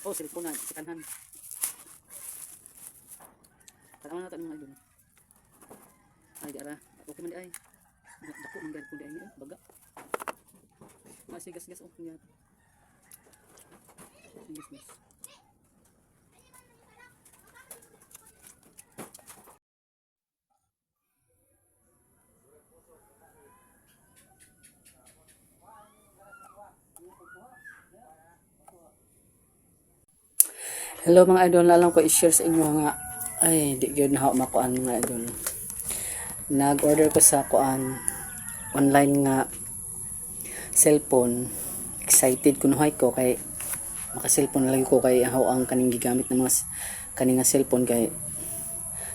Oh, cellphone na sa kanhan. Tanaw na tanong idol. Ay di ara. Okay man di ay. Dako man gid kun di ay baga. Masih gas-gas oh niya. Gas-gas. Hello mga idol, na lang ko i-share sa inyo nga ay di gyud na makuan mga idol. Nag-order ko sa kuan online nga cellphone. Excited kunuhay ko kay maka-cellphone lagi ko kay ang kaning gigamit ng mga kaning nga cellphone kay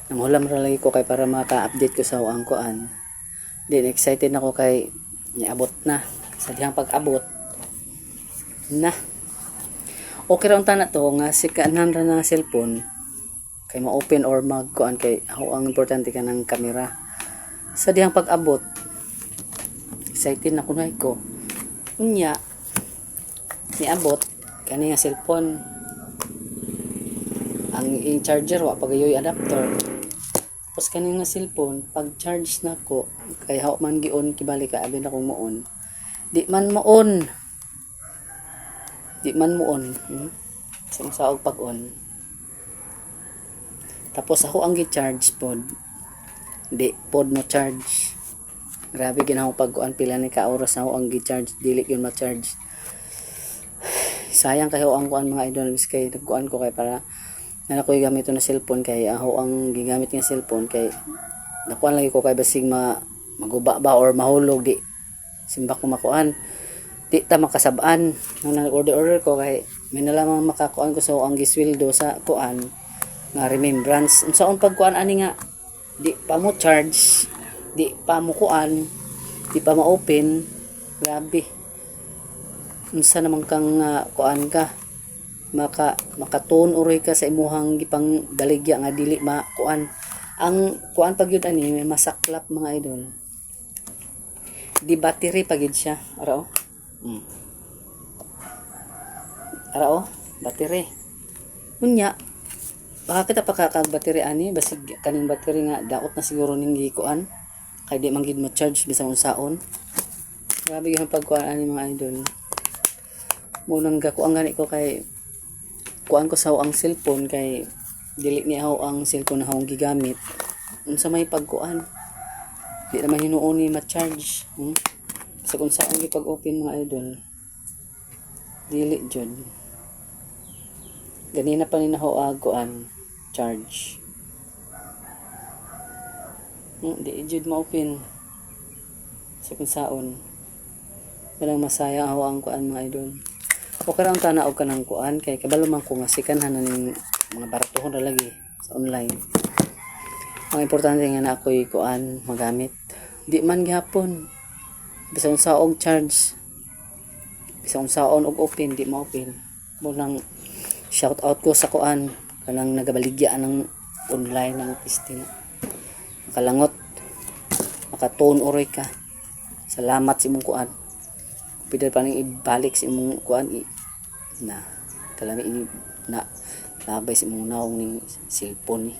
nanghulam ra lagi ko kay para maka-update ko sa ang kuan. Then excited nako kay niabot na. Sa dihang pag-abot na okay ra unta na to nga si kanan ra na cellphone kay ma-open or mag-kuan kay ang importante ka ng camera. Sa dihang pag-abot excited na kunay ko unya niabot kani nga cellphone ang charger wa pagayoy adapter tapos kani nga cellphone pag charge na ko kay hawa man gion kibali ka abi na kong muon di man muon sa og pag-on tapos ako ang gi-charge pod di pod no charge grabe ginawa pag-on pila ni ka oras ako ang gi-charge dili yun ma-charge sayang kayo ang kuan mga idol miskay nagkuan ko kay para nala ko gamit na cellphone kay ako ang gigamit nga cellphone kay nakuan lagi ko kay basig maguba ba or mahulog di simba ko makuan di ta makasabaan nang nag-order ko kay may nalamang makakuan ko sa ang gisweldo sa kuan nga remembrance unsaon pagkuan ani nga di pa mo charge di pa mo kuan di pa ma-open grabe unsa naman kang kuan ka makatun uroy ka sa imuhang gipang baligya nga dili makuan ang kuan pag yun ani may masaklap mga idol di battery pagid siya ara Ara battery. Unya, baka kita pakakag battery ani basig kaning battery nga daot na siguro ning gikuan kay di man gid ma-charge bisan unsaon. Grabe gyud pagkuan ani mga idol. Munang gakuan gani ko kay kuan ko sa ang cellphone kay dili ni ang cellphone na akong gigamit. Unsa may pagkuan? Di naman hinuon ni ma-charge. Sa kung saan gipag-open mga idol dili jud ganina pa ni nahuagoan charge di jud ma-open sa kung saan walang masaya ako ang kuan mga idol okay ra ang tanaw ka ng kuan kay kabalo man ko nga sikanhan ning mga baratuhon ra lagi sa online ang importante nga na ako'y kuan magamit di man gihapon bisan sa og charge bisan sa og open di ma-open mo nang shout out ko sa kuan kanang nagabaligya ng online ng testing makalangot makatone oray ka salamat sa imong kuan pwede pa ning ibalik sa imong kuan na kalami ini na labay sa imong naong ning cellphone